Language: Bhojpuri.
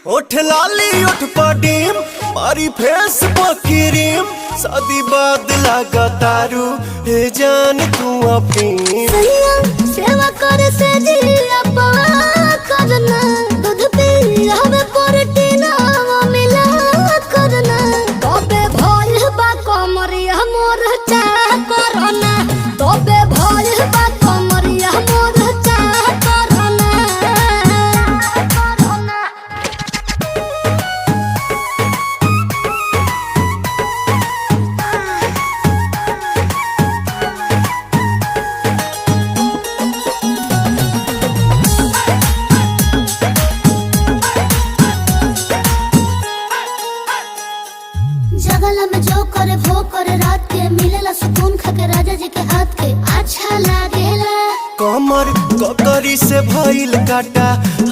ओठ लाली ओठ पडीम मारी फेस पकीरीम शादी बाद लगा तारू हे जान तू अपनी सैया सेवा करे से जिया पवा करना दूध पी हवे प्रोटीन मिला करना तबे भइल बा कमरिया मोर चाह करना तबे भइल बा कमरिया मोर चाह करना जगला में जो करे वो करे रात के मिलेला सुकून खाके राजा जी के हाथ के अच्छा लागेला कमर ककरी से भइल काटा